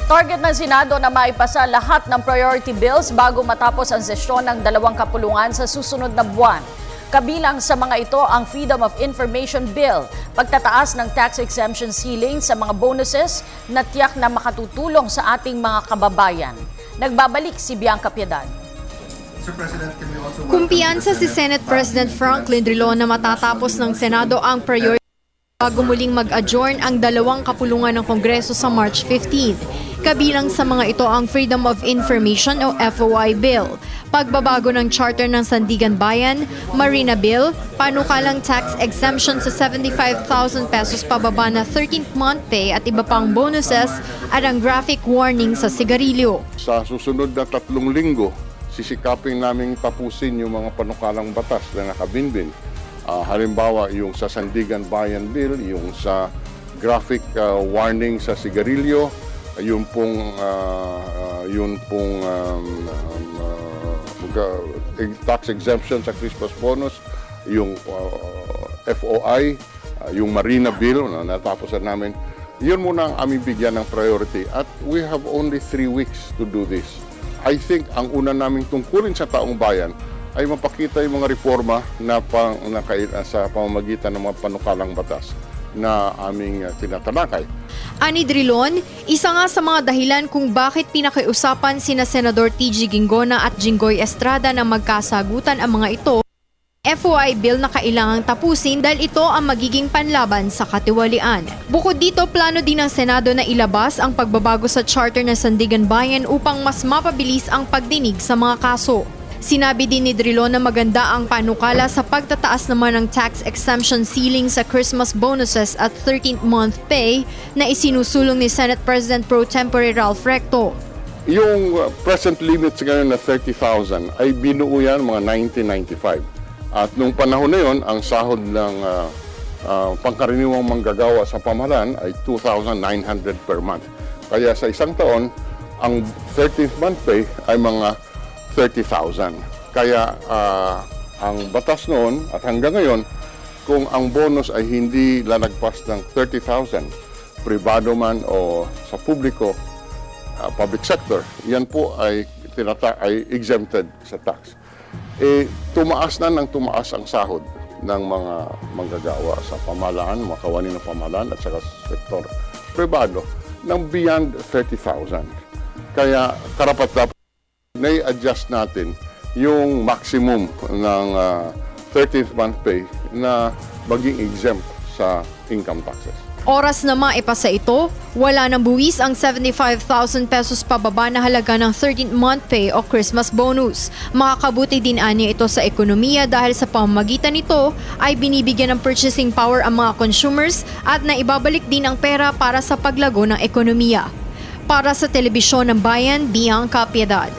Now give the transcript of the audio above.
Target ng Senado na maipasa lahat ng priority bills bago matapos ang sesyon ng dalawang kapulungan sa susunod na buwan. Kabilang sa mga ito ang Freedom of Information Bill, pagtataas ng tax exemption ceiling sa mga bonuses na tiyak na makatutulong sa ating mga kababayan. Nagbabalik si Bianca Piedad. Kumpiyansa si Senate President Franklin Drilon na matatapos ng Senado ang priority bago muling mag-adjourn ang dalawang kapulungan ng Kongreso sa March 15. Kabilang sa mga ito ang Freedom of Information o FOI Bill, pagbabago ng Charter ng Sandigan Bayan, Marina Bill, panukalang tax exemption sa 75,000 pesos pababa na 13th month pay at iba pang bonuses at ang graphic warning sa sigarilyo. Sa susunod na 3 linggo, sisikapin namin tapusin yung mga panukalang batas na nakabinbin. Halimbawa, yung sa Sandigan Bayan Bill, yung sa graphic warning sa sigarilyo, yung pong tax exemption sa Christmas bonus, yung FOI, yung Marina Bill na natapos na namin. Yun muna ang aming bigyan ng priority at we have only 3 weeks to do this. I think ang una naming tungkulin sa taong bayan ay mapakita yung mga reforma na sa pamamagitan ng mga panukalang batas na aming tinatalakay. Ani Drilon, isa nga sa mga dahilan kung bakit pinakiusapan sina Senador TG Ginggona at Jinggoy Estrada na magkasagutan ang mga ito, FOI bill na kailangang tapusin dahil ito ang magiging panlaban sa katiwalian. Bukod dito, plano din ng Senado na ilabas ang pagbabago sa Charter ng Sandigan Bayan upang mas mapabilis ang pagdinig sa mga kaso. Sinabi din ni Drilon na maganda ang panukala sa pagtataas naman ng tax exemption ceiling sa Christmas bonuses at 13th month pay na isinusulong ni Senate President Pro Tempore Ralph Recto. Yung present limits ngayon na 30,000 ay binuo yan mga 1995. At nung panahon na yon, ang sahod ng pangkaraniwang manggagawa sa pamahalaan ay 2,900 per month. Kaya sa isang taon, ang 13th month pay ay mga 30,000. Kaya ang batas noon at hanggang ngayon, kung ang bonus ay hindi lalagpas ng 30,000, pribado man o sa publiko, public sector, yan po ay exempted sa tax. Tumaas na ng tumaas ang sahod ng mga manggagawa sa pamahalaan, mga kawani ng pamahalaan at saka sektor pribado ng beyond 30,000. Kaya karapat-dapat na-adjust natin yung maximum ng 13th month pay na maging exempt sa income taxes. Oras na maipasa ito, wala nang buwis ang 75,000 pesos pababa na halaga ng 13th month pay o Christmas bonus. Makakabuti din anya ito sa ekonomiya dahil sa pamamagitan nito ay binibigyan ng purchasing power ang mga consumers at naibabalik din ang pera para sa paglago ng ekonomiya. Para sa Telebisyon ng Bayan, Bianca Piedad.